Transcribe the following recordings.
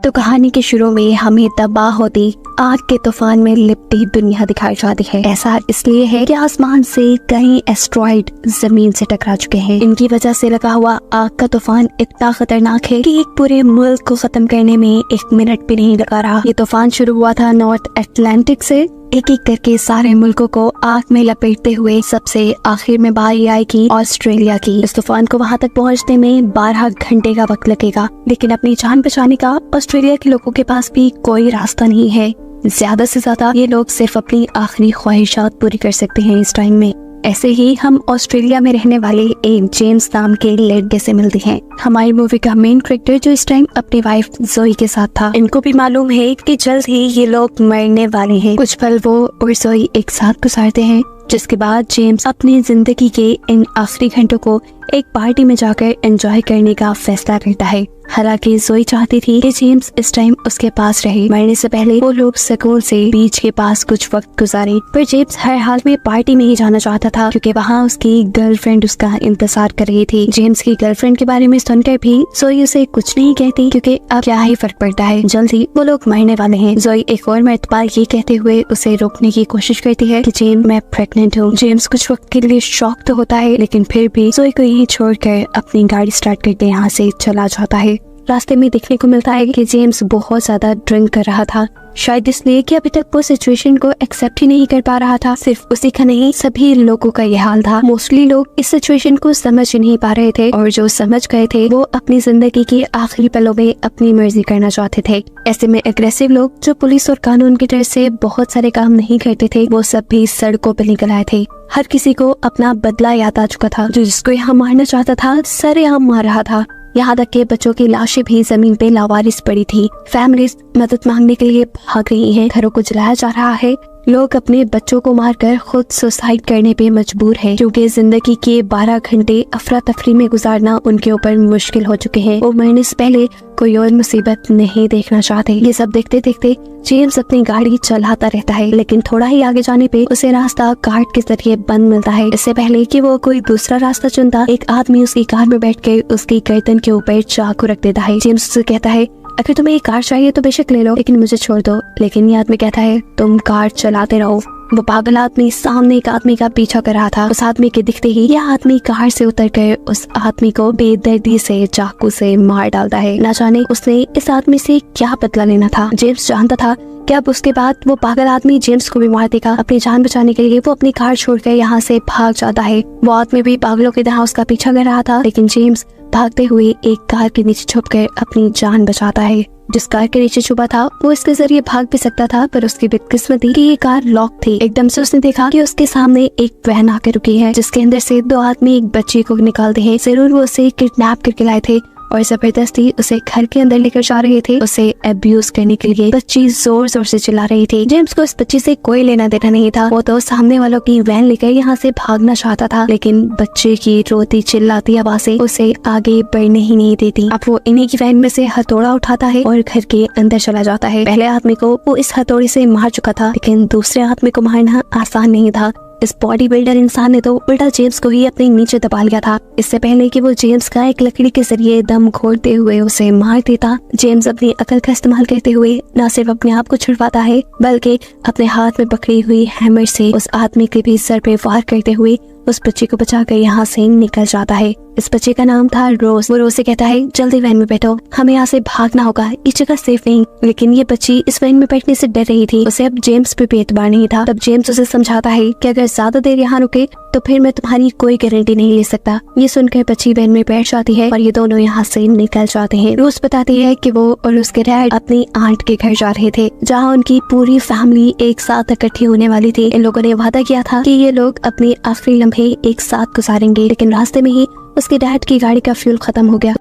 तो कहानी के शुरू में हमें तबाह होती आग के तूफान में लिपटी दुनिया दिखाई जाती है। ऐसा इसलिए है कि आसमान से कई एस्ट्रॉइड जमीन से टकरा चुके हैं। इनकी वजह से लगा हुआ आग का तूफान इतना खतरनाक है कि एक पूरे मुल्क को खत्म करने में 1 मिनट भी नहीं लगा रहा। ये तूफान शुरू हुआ था नॉर्थ अटलांटिक से। एक एक करके सारे मुल्कों को आग में लपेटते हुए सबसे आखिर में बारी आएगी ऑस्ट्रेलिया की। इस तूफान को वहां तक पहुंचने में 12 घंटे का वक्त लगेगा, लेकिन अपनी जान बचाने का ऑस्ट्रेलिया के लोगों के पास भी कोई रास्ता नहीं है। ज्यादा से ज्यादा ये लोग सिर्फ अपनी आखिरी ख्वाहिशात पूरी कर सकते हैं इस टाइम में। ऐसे ही हम ऑस्ट्रेलिया में रहने वाले एक जेम्स नाम के लड़के से मिलते हैं। हमारी मूवी का मेन कैरेक्टर जो इस टाइम अपनी वाइफ जोई के साथ था। इनको भी मालूम है कि जल्द ही ये लोग मरने वाले हैं। कुछ पल वो और जोई एक साथ गुजारते हैं, जिसके बाद जेम्स अपनी जिंदगी के इन आखिरी घंटों को एक पार्टी में जाकर एंजॉय करने का फैसला करता है। हालांकि जोई चाहती थी कि जेम्स इस टाइम उसके पास रहे। मरने से पहले वो लोग सुकून से बीच के पास कुछ वक्त गुजारे, पर जेम्स हर हाल में पार्टी में ही जाना चाहता था, क्योंकि वहाँ उसकी गर्लफ्रेंड उसका इंतजार कर रही थी। जेम्स की गर्लफ्रेंड के बारे में सुनकर भी जोई उसे कुछ नहीं कहती, क्योंकि अब क्या ही फर्क पड़ता है, जल्द ही वो लोग मरने वाले हैं। जोई एक और मर्तबा ये कहते हुए उसे रोकने की कोशिश करती है कि जेम्स, मैं प्रेग्नेंट हूँ। जेम्स कुछ वक्त के लिए शॉक तो होता है, लेकिन फिर भी जोई को यही छोड़कर अपनी गाड़ी स्टार्ट करके यहाँ से चला जाता है। रास्ते में देखने को मिलता है कि जेम्स बहुत ज्यादा ड्रिंक कर रहा था, शायद इसलिए कि अभी तक वो सिचुएशन को एक्सेप्ट ही नहीं कर पा रहा था। सिर्फ उसी का नहीं, सभी लोगों का ये हाल था। मोस्टली लोग इस सिचुएशन को समझ ही नहीं पा रहे थे, और जो समझ गए थे वो अपनी जिंदगी के आखिरी पलों में अपनी मर्जी करना चाहते थे। ऐसे में एग्रेसिव लोग जो पुलिस और कानून की डर से बहुत सारे काम नहीं करते थे, वो सब भी सड़कों पर निकल आए थे। हर किसी को अपना बदला याद आ चुका था। जो जिसको यहाँ मारना चाहता था सरेआम मार रहा था। यहाँ तक के बच्चों की लाशें भी जमीन पे लावारिस पड़ी थी। फैमिलीज मदद मांगने के लिए भाग रही हैं, घरों को जलाया जा रहा है। लोग अपने बच्चों को मारकर खुद सुसाइड करने पे मजबूर हैं, क्योंकि जिंदगी के 12 घंटे अफरा तफरी में गुजारना उनके ऊपर मुश्किल हो चुके हैं। वो मरने से पहले कोई और मुसीबत नहीं देखना चाहते। ये सब देखते देखते जेम्स अपनी गाड़ी चलाता रहता है, लेकिन थोड़ा ही आगे जाने पे उसे रास्ता कार्ड के जरिए बंद मिलता है। इससे पहले कि वो कोई दूसरा रास्ता चुनता, एक आदमी उसकी कार में बैठ के उसकी गर्दन के ऊपर चाकू रख देता है। जेम्स उसे कहता है, अगर तुम्हें एक कार चाहिए तो बेशक ले लो, लेकिन मुझे छोड़ दो। लेकिन ये आदमी कहता है, तुम कार चलाते रहो। वो पागल आदमी सामने एक आदमी का पीछा कर रहा था। उस आदमी के दिखते ही यह आदमी कार से उतरकर उस आदमी को बेदर्दी से चाकू से मार डालता है। ना जाने उसने इस आदमी से क्या बदला लेना था। जेम्स जानता था कि अब उसके बाद वो पागल आदमी जेम्स को भी मार देगा। अपनी जान बचाने के लिए वो अपनी कार छोड़कर यहाँ से भाग जाता है। वो आदमी भी पागलों की तरह उसका पीछा कर रहा था, लेकिन जेम्स भागते हुए एक कार के नीचे छुपकर अपनी जान बचाता है। जिस कार के नीचे छुपा था वो इसके जरिए भाग भी सकता था, पर उसकी बदकिस्मती कि ये कार लॉक थी। एकदम से उसने देखा कि उसके सामने एक वैन आकर रुकी है, जिसके अंदर से 2 आदमी एक बच्ची को निकालते हैं। जरूर वो उसे किडनैप करके लाए थे और जबरदस्ती उसे घर के अंदर लेकर जा रहे थे, उसे अब्यूज करने के लिए। बच्ची जोर जोर से चिल्ला रही थी। जेम्स को इस बच्ची से कोई लेना देना नहीं था। वो तो सामने वालों की वैन लेकर यहाँ से भागना चाहता था, लेकिन बच्चे की रोती चिल्लाती आवाजें उसे आगे बढ़ने ही नहीं देती। अब वो इन्हीं की वैन में से हथौड़ा उठाता है और घर के अंदर चला जाता है। पहले आदमी को वो इस हथौड़े से मार चुका था, लेकिन दूसरे आदमी को मारना आसान नहीं था। इस बॉडी बिल्डर इंसान ने तो उल्टा जेम्स को ही अपने नीचे दबा लिया था। इससे पहले कि वो जेम्स का एक लकड़ी के जरिए दम घोटते हुए उसे मार देता, जेम्स अपनी अकल का इस्तेमाल करते हुए न सिर्फ अपने आप को छुड़वाता है, बल्कि अपने हाथ में पकड़ी हुई हैमर से उस आदमी के भी सर पे वार करते हुए उस बच्चे को बचाकर यहाँ से निकल जाता है। इस बच्चे का नाम था रोज। वो रोज से कहता है, जल्दी वैन में बैठो, हमें यहाँ से भागना होगा, ये जगह सेफ नहीं। लेकिन ये बच्ची इस वैन में बैठने से डर रही थी। उसे अब जेम्स पे भी एतबार नहीं था। तब जेम्स उसे समझाता है कि अगर ज्यादा देर यहाँ रुके तो फिर मैं तुम्हारी कोई गारंटी नहीं ले सकता। ये सुनकर बच्ची वैन में बैठ जाती है और ये दोनों यहाँ से निकल जाते हैं। रोज बताती है कि वो और उसके डैड अपनी आंट के घर जा रहे थे, जहाँ उनकी पूरी फैमिली एक साथ इकट्ठी होने वाली थी। इन लोगों ने वादा किया था कि ये लोग अपने आखिरी लम्हे एक साथ गुजारेंगे, लेकिन रास्ते में ही उसके डैड की गाड़ी का फ्यूल खत्म हो गया।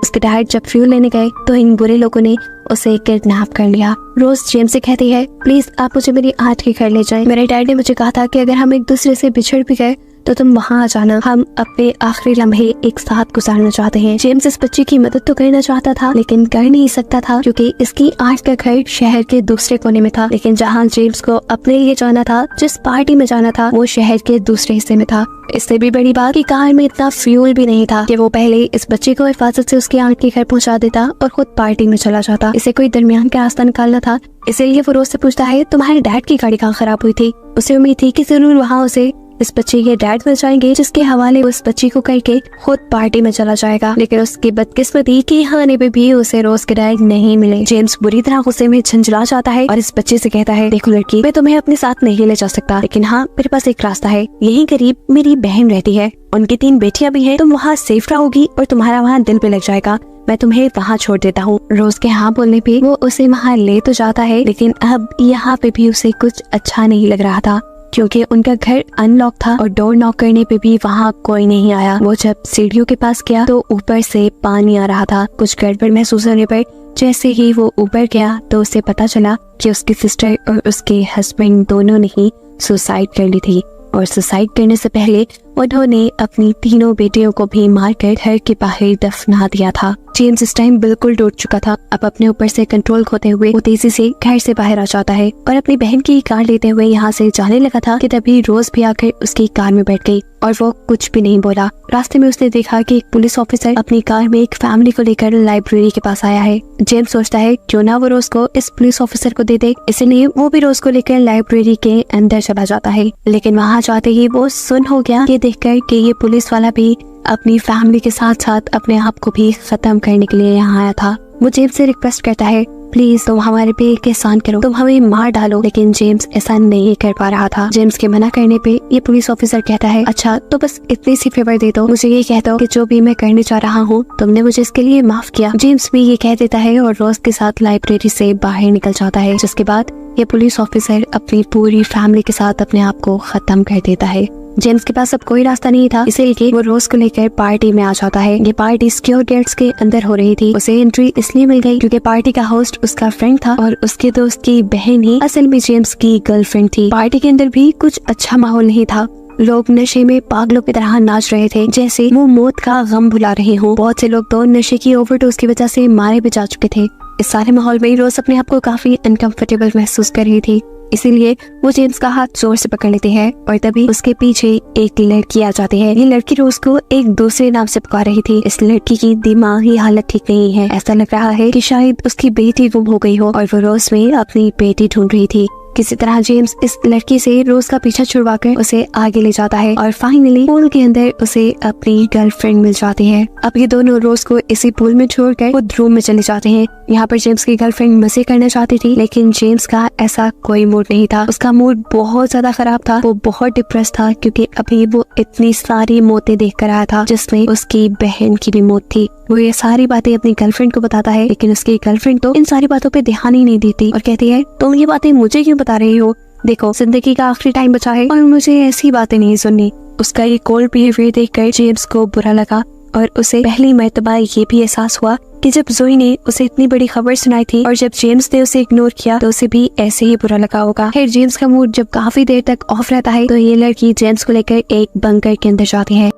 उसके डैड जब फ्यूल लेने गए तो इन बुरे लोगों ने उसे किडनैप कर लिया। रोज जेम्स से कहती है, प्लीज आप मुझे मेरी आंट के घर ले जाएं। मेरे डैड ने मुझे कहा था कि अगर हम एक दूसरे से बिछड़ भी गए तो तुम वहाँ आ जाना, हम अपने आखिरी लम्हे एक साथ गुजारना चाहते हैं। जेम्स इस बच्चे की मदद तो करना चाहता था लेकिन कर नहीं सकता था क्योंकि इसकी आर्ट का घर शहर के दूसरे कोने में था। लेकिन जहाँ जेम्स को अपने लिए जाना था, जिस पार्टी में जाना था, वो शहर के दूसरे हिस्से में था। इससे भी बड़ी बात कि कार में इतना फ्यूल भी नहीं था कि वो पहले इस बच्चे को हिफाजत से उसके आंट के घर पहुंचा देता और खुद पार्टी में चला जाता। इसे कोई दरमियान का रास्ता निकालना था, इसीलिए वो रोज से पूछता है तुम्हारे डैड की गाड़ी कहाँ खराब हुई थी। उसे उम्मीद थी कि जरूर वहाँ उसे इस बच्चे के डैड मिल जाएंगे, जिसके हवाले उस बच्ची को करके खुद पार्टी में चला जाएगा। लेकिन उसकी बदकिस्मती के यहाँ आने पे भी उसे रोज के डैड नहीं मिले। जेम्स बुरी तरह गुस्से में झंझला जाता है और इस बच्चे से कहता है देखो लड़की, मैं तुम्हें अपने साथ नहीं ले जा सकता, लेकिन हाँ मेरे पास एक रास्ता है। यहीं करीब मेरी बहन रहती है, उनकी 3 बेटियां भी हैं, तुम वहाँ सेफ रहोगी और तुम्हारा वहाँ दिल पे लग जाएगा, मैं तुम्हें वहाँ छोड़ देता हूँ। रोज के हाँ बोलने पे वो उसे वहाँ ले तो जाता है, लेकिन अब यहाँ पे भी उसे कुछ अच्छा नहीं लग रहा था क्योंकि उनका घर अनलॉक था और डोर नॉक करने पे भी वहाँ कोई नहीं आया। वो जब सीढ़ियों के पास गया तो ऊपर से पानी आ रहा था। कुछ गड़बड़ महसूस होने पर जैसे ही वो ऊपर गया तो उसे पता चला कि उसकी सिस्टर और उसके हस्बैंड दोनों ने ही सुसाइड कर ली थी और सुसाइड करने से पहले उन्होंने अपनी 3 बेटियों को भी मारकर घर के बाहर दफना दिया था। जेम्स इस टाइम बिल्कुल टूट चुका था। अब अपने ऊपर से कंट्रोल खोते हुए वो तेजी से घर से बाहर आ जाता है और अपनी बहन की कार लेते हुए यहाँ से जाने लगा था कि तभी रोज भी आकर उसकी कार में बैठ गई और वो कुछ भी नहीं बोला। रास्ते में उसने देखा कि एक पुलिस ऑफिसर अपनी कार में एक फैमिली को लेकर लाइब्रेरी के पास आया है। जेम्स सोचता है क्यों ना वो रोज को इस पुलिस ऑफिसर को दे दे, इसलिए वो भी रोज को लेकर लाइब्रेरी के अंदर चला जाता है। लेकिन वहाँ जाते ही वो सुन हो गया ये देखकर कि ये पुलिस वाला भी अपनी फैमिली के साथ साथ अपने आप को भी खत्म करने के लिए यहाँ आया था। वो जेम्स से रिक्वेस्ट करता है प्लीज तुम हमारे पे एक एहसान करो, तुम हमें मार डालो। लेकिन जेम्स ऐसा नहीं कर पा रहा था। जेम्स के मना करने पे ये पुलिस ऑफिसर कहता है अच्छा तो बस इतनी सी फेवर दे दो, मुझे ये कहता हो कि जो भी मैं करने जा रहा हूँ तुमने मुझे इसके लिए माफ किया। जेम्स भी ये कह देता है और रोज के साथ लाइब्रेरी से बाहर निकल जाता है, जिसके बाद ये पुलिस ऑफिसर अपनी पूरी फैमिली के साथ अपने आप को खत्म कर देता है। जेम्स के पास अब कोई रास्ता नहीं था, इसीलिए वो रोज को लेकर पार्टी में आ जाता है। ये पार्टी सिक्योर गेट्स के अंदर हो रही थी। उसे एंट्री इसलिए मिल गई क्योंकि पार्टी का होस्ट उसका फ्रेंड था और उसके दोस्त की बहन ही असल में जेम्स की गर्लफ्रेंड थी। पार्टी के अंदर भी कुछ अच्छा माहौल नहीं था। लोग नशे में पागलों की तरह नाच रहे थे, जैसे वो मौत का गम भुला रहे हो। बहुत से लोग तो नशे की ओवरडोज की वजह से मारे भी जा चुके थे। इस सारे माहौल में रोज अपने आप को काफी अनकंफर्टेबल महसूस कर रही थी, इसीलिए वो जेम्स का हाथ जोर से पकड़ लेती है और तभी उसके पीछे एक लड़की आ जाती है। ये लड़की रोज को एक दूसरे नाम से पुकार रही थी। इस लड़की की दिमागी हालत ठीक नहीं है। ऐसा लग रहा है कि शायद उसकी बेटी गुम हो गई हो और वो रोज में अपनी बेटी ढूंढ रही थी। किसी तरह जेम्स इस लड़की से रोज का पीछा छुड़वाकर उसे आगे ले जाता है और फाइनली पूल के अंदर उसे अपनी गर्लफ्रेंड मिल जाती है। अब ये दोनों रोज को इसी पूल में छोड़कर खुद रूम में चले जाते हैं। यहाँ पर जेम्स की गर्लफ्रेंड मजे करना चाहती थी, लेकिन जेम्स का ऐसा कोई मूड नहीं था। उसका मूड बहुत ज्यादा खराब था। वो बहुत डिप्रेस था क्योंकि अभी वो इतनी सारी मौतें देख कर आया था, जिसमें उसकी बहन की भी मौत थी। वो ये सारी बातें अपनी गर्लफ्रेंड को बताता है, लेकिन उसकी गर्लफ्रेंड तो इन सारी बातों पे ध्यान ही नहीं देती और कहती है तुम ये बातें मुझे क्यों बता रही हो, देखो जिंदगी का आखिरी टाइम बचा है और मुझे ऐसी बातें नहीं सुननी। उसका ये कोल्ड बिहेवियर देखकर जेम्स को बुरा लगा और उसे पहली मर्तबा ये भी एहसास हुआ कि जब जोई ने उसे इतनी बड़ी खबर सुनाई थी और जब जेम्स ने उसे इग्नोर किया तो उसे भी ऐसे ही बुरा लगा होगा। फिर जेम्स का मूड जब काफी देर तक ऑफ रहता है तो ये लड़की जेम्स को लेकर एक बंकर के अंदर जाती है।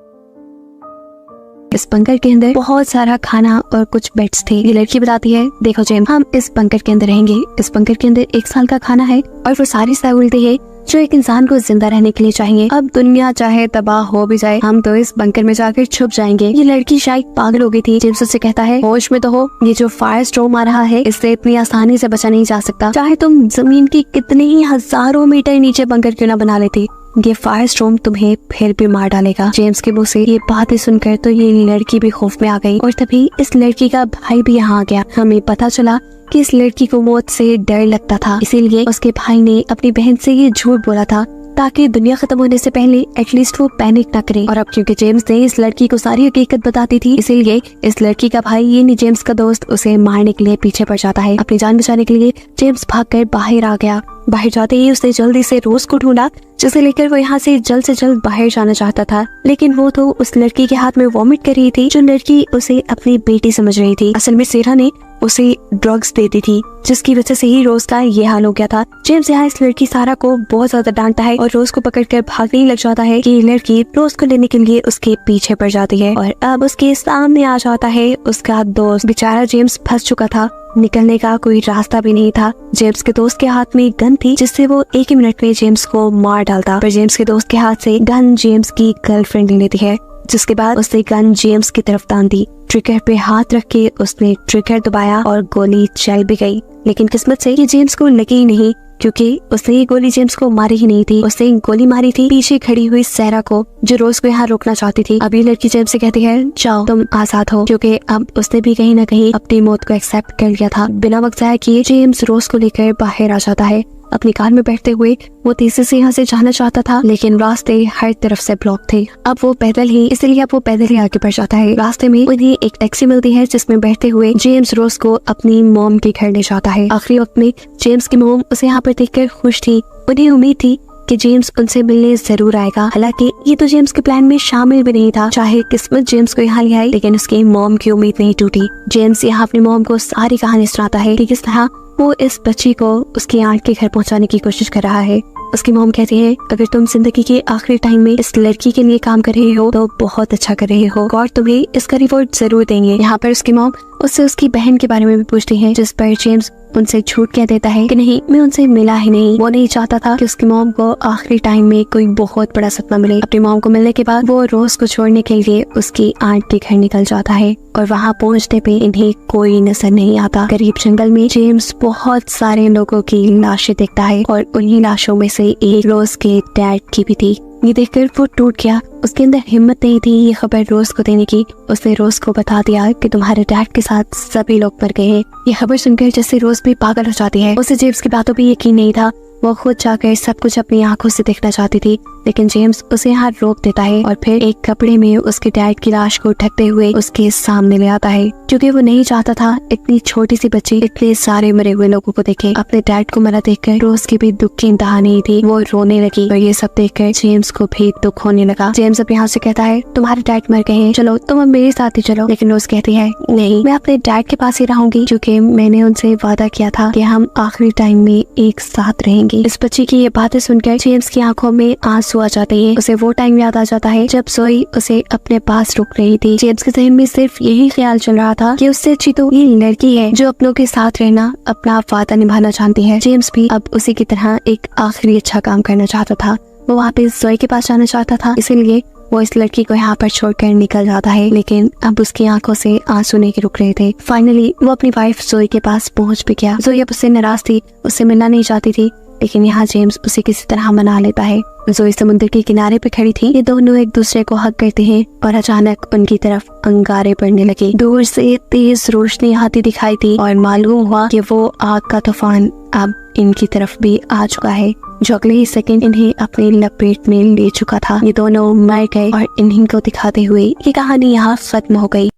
इस बंकर के अंदर बहुत सारा खाना और कुछ बेड्स थे। ये लड़की बताती है देखो जेम्स, हम इस बंकर के अंदर रहेंगे। इस बंकर के अंदर 1 साल का खाना है और वो सारी सहूलतें हैं जो एक इंसान को जिंदा रहने के लिए चाहिए। अब दुनिया चाहे तबाह हो भी जाए, हम तो इस बंकर में जाकर छुप जाएंगे। ये लड़की शायद पागल हो गई थी। जेम्स उससे कहता है होश में तो हो, ये जो फायर स्टॉर्म आ रहा है इससे इतनी आसानी से बचा नहीं जा सकता, चाहे तुम जमीन की कितने ही हजारों मीटर नीचे बंकर क्यों ना बना लेती, ये फायर स्टॉर्म तुम्हें फिर भी मार डालेगा। जेम्स के मुंह से ये बातें सुनकर तो ये लड़की भी खौफ में आ गई और तभी इस लड़की का भाई भी यहाँ आ गया। हमें पता चला कि इस लड़की को मौत से डर लगता था, इसीलिए उसके भाई ने अपनी बहन से ये झूठ बोला था ताकि दुनिया खत्म होने से पहले एटलीस्ट वो पैनिक ना करे। और अब क्योंकि जेम्स ने इस लड़की को सारी हकीकत बताती थी, इसीलिए इस लड़की का भाई ये नहीं जेम्स का दोस्त उसे मारने के लिए पीछे पड़ जाता है। अपनी जान बचाने के लिए जेम्स भागकर बाहर आ गया बाहर जाते ही उसने जल्दी से रोज को ढूंढा, जिसे लेकर वो यहाँ से जल्द बाहर जाना चाहता था। लेकिन वो तो उस लड़की के हाथ में वॉमिट कर रही थी, जो लड़की उसे अपनी बेटी समझ रही थी। असल में सेरा ने उसे ड्रग्स देती थी, जिसकी वजह से ही रोज का ये हाल हो गया था। जेम्स यहाँ इस लड़की सारा को बहुत ज्यादा डांटता है और रोज को पकड़कर भागने ही लग जाता है कि ये लड़की रोज को लेने के लिए उसके पीछे पड़ जाती है। और अब उसके सामने आ जाता है उसका दोस्त। बेचारा जेम्स फंस चुका था, निकलने का कोई रास्ता भी नहीं था। जेम्स के दोस्त के हाथ में गन थी, जिससे वो एक ही मिनट में जेम्स को मार डालता। पर जेम्स के दोस्त के हाथ से गन जेम्स की गर्लफ्रेंड ले लेती है, जिसके बाद उसने गन जेम्स की तरफ तान दी। ट्रिगर पे हाथ रख के उसने ट्रिगर दबाया और गोली चल भी गई। लेकिन किस्मत से ये जेम्स को लगी ही नहीं, क्योंकि उसने ये गोली जेम्स को मारी ही नहीं थी। उसने गोली मारी थी पीछे खड़ी हुई सेरा को, जो रोज को यहाँ रोकना चाहती थी। अब ये लड़की जेम्स से कहती है, जाओ तुम आजाद हो, क्योंकि अब उसने भी कहीं ना कहीं अपनी मौत को एक्सेप्ट कर लिया था। बिना वक्त जाया किए जेम्स रोज को लेकर बाहर आ जाता है। अपनी कार में बैठते हुए वो तेजी से यहाँ से जाना चाहता था, लेकिन रास्ते हर तरफ से ब्लॉक थे। अब वो पैदल ही आगे बढ़ जाता है। रास्ते में उन्हें एक टैक्सी मिलती है, जिसमें बैठते हुए जेम्स रोज को अपनी मॉम के घर ले जाता है। आखिरी वक्त में जेम्स की मॉम उसे यहाँ पर देखकर खुश थी। उन्हें उम्मीद थी कि जेम्स उनसे मिलने जरूर आएगा। हालांकि ये तो जेम्स के प्लान में शामिल भी नहीं था। चाहे किस्मत जेम्स को यहाँ ले आई, लेकिन उसकी मॉम की उम्मीद नहीं टूटी। जेम्स यहाँ अपनी मॉम को सारी कहानी सुनाता है कि किस तरह वो इस बच्ची को उसकी आंट के घर पहुंचाने की कोशिश कर रहा है। उसकी मॉम कहती है, अगर तुम जिंदगी के आखिरी टाइम में इस लड़की के लिए काम कर रहे हो तो बहुत अच्छा कर रहे हो, और तुम्हें इसका रिवॉर्ड जरूर देंगे। यहाँ पर उसकी मॉम उससे उसकी बहन के बारे में भी पूछती है, जिस पर जेम्स उनसे झूठ कह देता है कि नहीं, मैं उनसे मिला ही नहीं। वो नहीं चाहता था कि उसकी मॉम को आखिरी टाइम में कोई बहुत बड़ा सपना मिले। अपनी मॉम को मिलने के बाद वो रोज को छोड़ने के लिए उसकी आंट के घर निकल जाता है, और वहाँ पहुँचने पे इन्हें कोई नजर नहीं आता। करीब जंगल में जेम्स बहुत सारे लोगों की लाशें देखता है, और उन्हीं लाशों में से एक रोज के डैड की भी थी। ये देखकर वो टूट गया। उसके अंदर हिम्मत नहीं थी ये खबर रोज को देने की। उसने रोज को बता दिया कि तुम्हारे डैड के साथ सभी लोग मर गए हैं। ये खबर सुनकर जैसे रोज भी पागल हो जाती है। उसे जेम्स की बातों पे यकीन नहीं था। वो खुद जाकर सब कुछ अपनी आंखों से देखना चाहती थी, लेकिन जेम्स उसे यहाँ रोक देता है और फिर एक कपड़े में उसके डैड की लाश को ढकते हुए उसके सामने ले आता है, क्योंकि वो नहीं चाहता था इतनी छोटी सी बच्ची इतने सारे मरे हुए लोगों को देखे। अपने डैड को मरा देखकर रोज की भी दुख की इंतहा नहीं थी। वो रोने लगी और ये सब देखकर जेम्स को भी दुख होने लगा। जेम्स अब यहाँ से कहता है, तुम्हारे डैड मर गए हैं, चलो तुम अब मेरे साथ ही चलो। लेकिन रोज कहती है, नहीं, मैं अपने डैड के पास ही रहूंगी, क्योंकि मैंने उनसे वादा किया था कि हम आखिरी टाइम में एक साथ रहेंगे। इस बच्ची की ये बातें सुनकर जेम्स की आंखों में आंसू आ जाते हैं। उसे वो टाइम याद आ जाता है जब जोई उसे अपने पास रुक रही थी। जेम्स के ज़हन में सिर्फ यही ख्याल चल रहा था कि उससे अच्छी तो ये लड़की है जो अपनों के साथ रहना, अपना वादा निभाना चाहती है। जेम्स भी अब उसी की तरह एक आखिरी अच्छा काम करना चाहता था। वो वापस जोई के पास जाना चाहता था, इसीलिए वो इस लड़की को यहाँ पर छोड़कर निकल जाता है। लेकिन अब उसकी आंखों से आंसू नहीं रुक रहे थे। फाइनली वो अपनी वाइफ जोई के पास पहुँच भी गया। जोई अब उससे नाराज थी, उससे मिलना नहीं चाहती थी, लेकिन यहाँ जेम्स उसे किसी तरह मना लेता है। जोई समुद्र के किनारे पे खड़ी थी। ये दोनों एक दूसरे को हक करते हैं और अचानक उनकी तरफ अंगारे पड़ने लगे। दूर से तेज रोशनी आती दिखाई दी और मालूम हुआ कि वो आग का तूफान अब इनकी तरफ भी आ चुका है, जो अगले ही सेकंड इन्हें अपनी लपेट में ले चुका था। ये दोनों मर गए और इन्हीं को दिखाते हुए ये कहानी यहाँ खत्म हो गई।